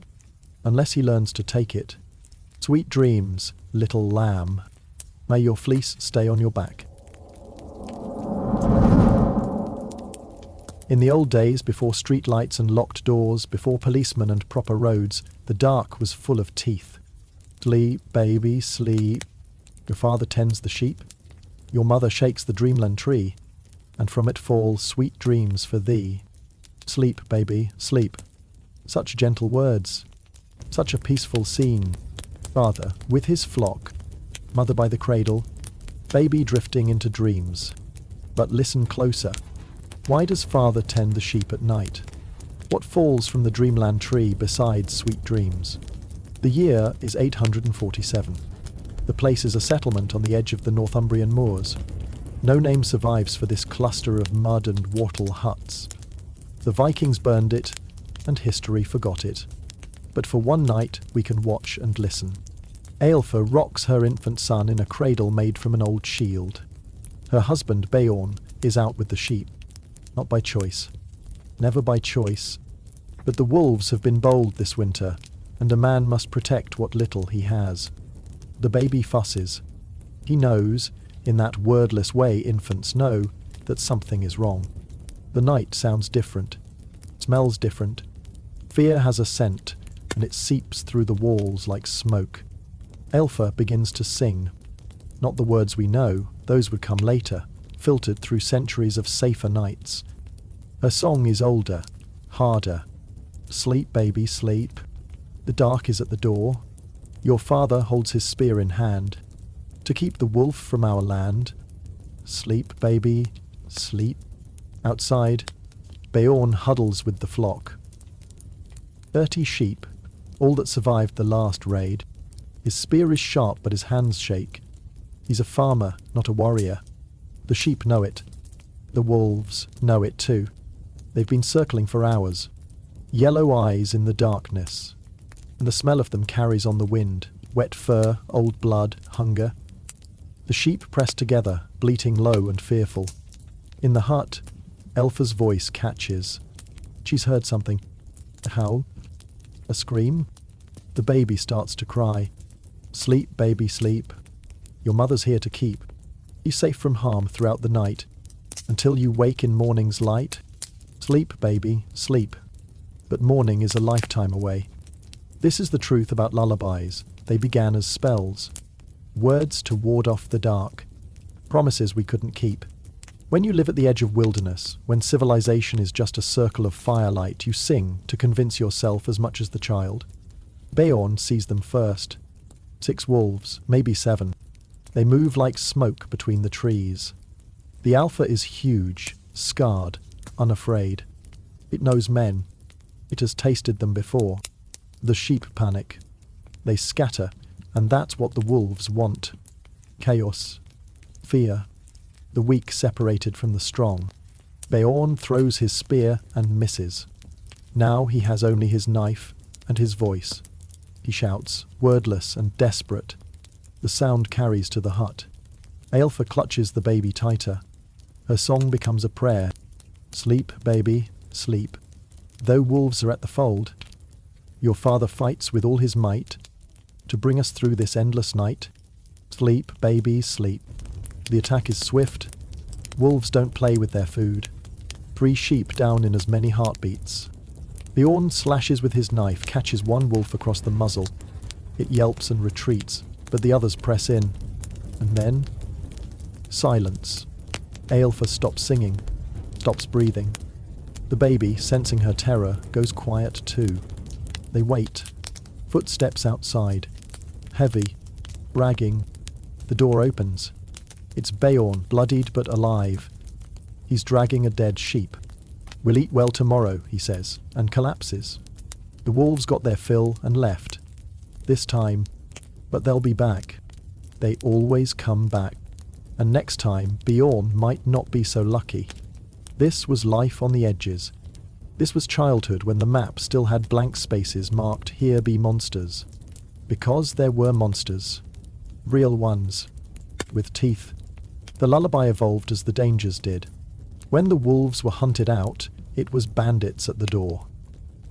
Unless he learns to take it. Sweet dreams, little lamb. May your fleece stay on your back. In the old days, before street lights and locked doors, before policemen and proper roads, the dark was full of teeth. Sleep, baby, sleep. Your father tends the sheep. Your mother shakes the dreamland tree, and from it fall sweet dreams for thee. Sleep, baby, sleep. Such gentle words. Such a peaceful scene. Father with his flock. Mother by the cradle. Baby drifting into dreams. But listen closer. Why does father tend the sheep at night? What falls from the dreamland tree besides sweet dreams? The year is 847. The place is a settlement on the edge of the Northumbrian moors. No name survives for this cluster of mud and wattle huts. The Vikings burned it, and history forgot it. But for one night we can watch and listen. Aelfa rocks her infant son in a cradle made from an old shield. Her husband, Beorn, is out with the sheep. Not by choice. Never by choice. But the wolves have been bold this winter, and a man must protect what little he has. The baby fusses. He knows, in that wordless way infants know, that something is wrong. The night sounds different, smells different. Fear has a scent, and it seeps through the walls like smoke. Aelfa begins to sing. Not the words we know, those would come later, filtered through centuries of safer nights. Her song is older, harder. Sleep, baby, sleep. The dark is at the door. Your father holds his spear in hand, to keep the wolf from our land. Sleep, baby, sleep. Outside, Beorn huddles with the flock. 30 sheep, all that survived the last raid. His spear is sharp, but his hands shake. He's a farmer, not a warrior. The sheep know it. The wolves know it too. They've been circling for hours. Yellow eyes in the darkness. And the smell of them carries on the wind. Wet fur, old blood, hunger. The sheep press together, bleating low and fearful. In the hut, Aelfa's voice catches. She's heard something. A howl? A scream? The baby starts to cry. Sleep, baby, sleep. Your mother's here to keep. Be safe from harm throughout the night, until you wake in morning's light. Sleep, baby, sleep. But morning is a lifetime away. This is the truth about lullabies. They began as spells. Words to ward off the dark. Promises we couldn't keep. When you live at the edge of wilderness, when civilization is just a circle of firelight, you sing to convince yourself as much as the child. Beorn sees them first. 6 wolves, maybe 7. They move like smoke between the trees. The alpha is huge, scarred, unafraid. It knows men. It has tasted them before. The sheep panic. They scatter, and that's what the wolves want. Chaos. Fear. The weak separated from the strong. Beorn throws his spear and misses. Now he has only his knife and his voice. He shouts, wordless and desperate. The sound carries to the hut. Aelfa clutches the baby tighter. Her song becomes a prayer. Sleep, baby, sleep. Though wolves are at the fold, your father fights with all his might. to bring us through this endless night. Sleep, baby, sleep. The attack is swift. Wolves don't play with their food. 3 sheep down in as many heartbeats. Bjorn slashes with his knife, catches one wolf across the muzzle. It yelps and retreats, but the others press in. And then... silence. Aelfa stops singing, stops breathing. The baby, sensing her terror, goes quiet too. They wait. Footsteps outside. Heavy. Bragging. The door opens. It's Bjorn, bloodied but alive. He's dragging a dead sheep. "We'll eat well tomorrow," he says, and collapses. The wolves got their fill and left. This time, but they'll be back. They always come back. And next time, Bjorn might not be so lucky. This was life on the edges. This was childhood when the map still had blank spaces marked "Here be monsters." Because there were monsters. Real ones. With teeth. The lullaby evolved as the dangers did. When the wolves were hunted out, it was bandits at the door.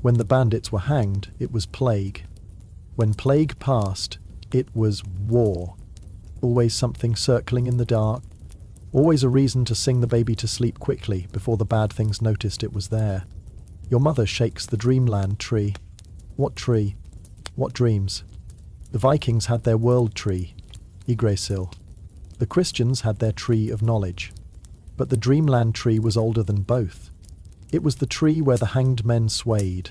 When the bandits were hanged, it was plague. When plague passed, it was war. Always something circling in the dark. Always a reason to sing the baby to sleep quickly before the bad things noticed it was there. Your mother shakes the dreamland tree. What tree? What dreams? The Vikings had their world tree, Yggdrasil. The Christians had their tree of knowledge. But the dreamland tree was older than both. It was the tree where the hanged men swayed.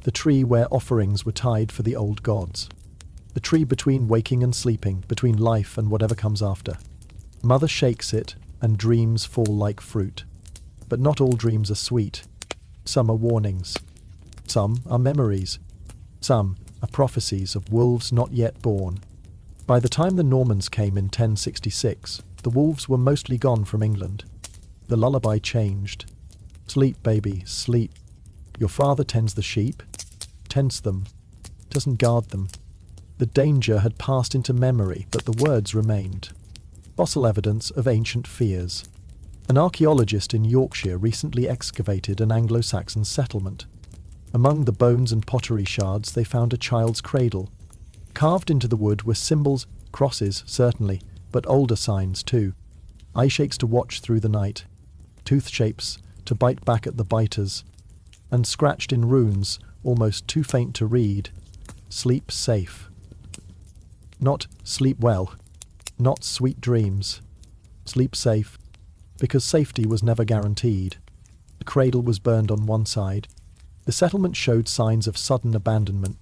The tree where offerings were tied for the old gods. The tree between waking and sleeping, between life and whatever comes after. Mother shakes it, and dreams fall like fruit. But not all dreams are sweet. Some are warnings. Some are memories. Some are prophecies of wolves not yet born. By the time the Normans came in 1066, the wolves were mostly gone from England. The lullaby changed. Sleep, baby, sleep. Your father tends the sheep, tends them, doesn't guard them. The danger had passed into memory, but the words remained. Fossil evidence of ancient fears. An archaeologist in Yorkshire recently excavated an Anglo-Saxon settlement. Among the bones and pottery shards they found a child's cradle. Carved into the wood were symbols, crosses certainly, but older signs too. Eye shakes to watch through the night. Tooth shapes to bite back at the biters. And scratched in runes, almost too faint to read. Sleep safe. Not sleep well. Not sweet dreams. Sleep safe. Because safety was never guaranteed. The cradle was burned on one side. The settlement showed signs of sudden abandonment.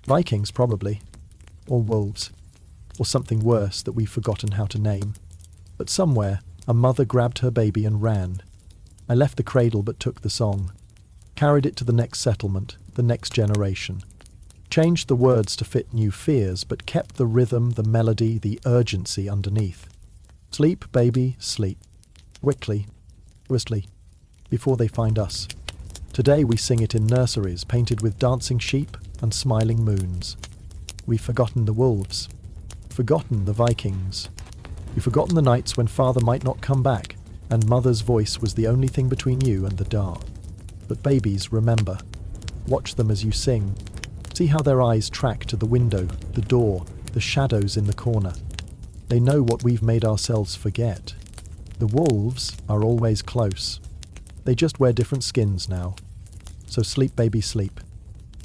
Vikings, probably. Or wolves. Or something worse that we've forgotten how to name. But somewhere, a mother grabbed her baby and ran. I left the cradle but took the song. Carried it to the next settlement, the next generation. Changed the words to fit new fears, but kept the rhythm, the melody, the urgency underneath. Sleep, baby, sleep. Quickly, whistly, before they find us. Today we sing it in nurseries painted with dancing sheep and smiling moons. We've forgotten the wolves. Forgotten the Vikings. We've forgotten the nights when father might not come back, and mother's voice was the only thing between you and the dark. But babies, remember. Watch them as you sing. See how their eyes track to the window, the door, the shadows in the corner. They know what we've made ourselves forget. The wolves are always close. They just wear different skins now. So sleep, baby, sleep.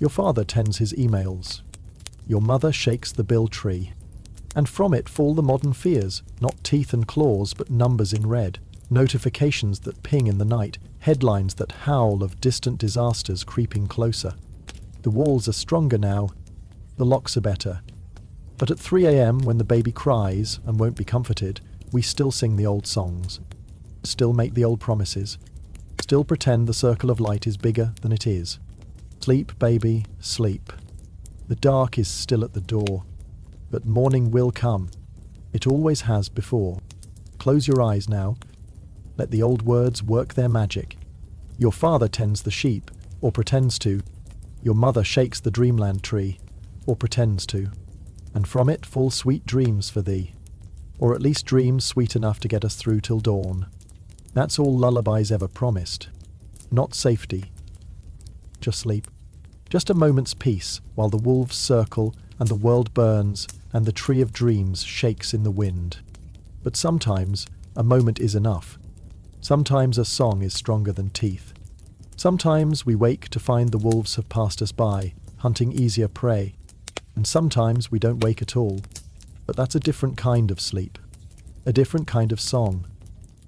Your father tends his emails. Your mother shakes the bill tree. And from it fall the modern fears, not teeth and claws, but numbers in red. Notifications that ping in the night, headlines that howl of distant disasters creeping closer. The walls are stronger now. The locks are better. But at 3 a.m. when the baby cries and won't be comforted, we still sing the old songs. Still make the old promises. Still pretend the circle of light is bigger than it is. Sleep, baby, sleep. The dark is still at the door. But morning will come. It always has before. Close your eyes now. Let the old words work their magic. Your father tends the sheep, or pretends to. Your mother shakes the dreamland tree, or pretends to. And from it fall sweet dreams for thee. Or at least dreams sweet enough to get us through till dawn. That's all lullabies ever promised. Not safety. Just sleep. Just a moment's peace while the wolves circle and the world burns, and the tree of dreams shakes in the wind. But sometimes a moment is enough. Sometimes a song is stronger than teeth. Sometimes we wake to find the wolves have passed us by, hunting easier prey. And sometimes we don't wake at all. But that's a different kind of sleep. A different kind of song.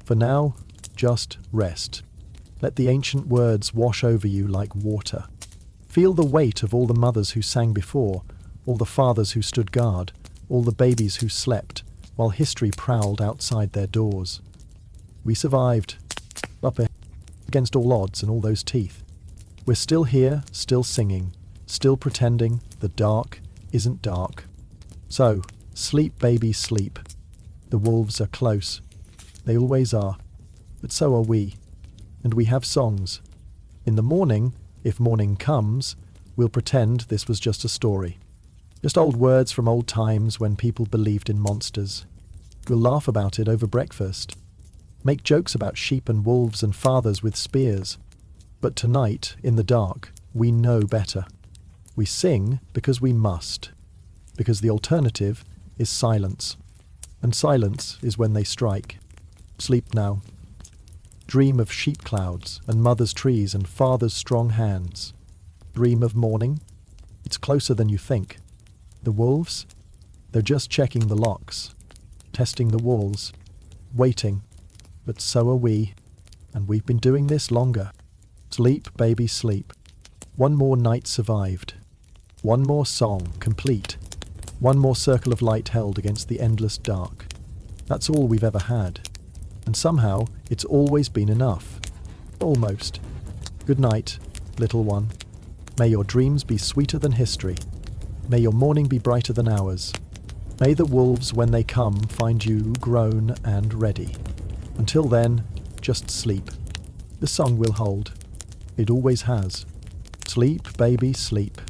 For now, just rest. Let the ancient words wash over you like water. Feel the weight of all the mothers who sang before, all the fathers who stood guard, all the babies who slept, while history prowled outside their doors. We survived, up against all odds and all those teeth. We're still here, still singing, still pretending the dark isn't dark. So, sleep, baby, sleep. The wolves are close. They always are. But so are we. And we have songs. In the morning, if morning comes, we'll pretend this was just a story. Just old words from old times when people believed in monsters. We'll laugh about it over breakfast. Make jokes about sheep and wolves and fathers with spears. But tonight, in the dark, we know better. We sing because we must. Because the alternative is silence. And silence is when they strike. Sleep now. Dream of sheep clouds and mother's trees and father's strong hands. Dream of morning. It's closer than you think. The wolves? They're just checking the locks. Testing the walls. Waiting. But so are we. And we've been doing this longer. Sleep, baby, sleep. One more night survived. One more song complete. One more circle of light held against the endless dark. That's all we've ever had. And somehow, it's always been enough. Almost. Good night, little one. May your dreams be sweeter than history. May your morning be brighter than ours. May the wolves, when they come, find you grown and ready. Until then, just sleep. The song will hold. It always has. Sleep, baby, sleep.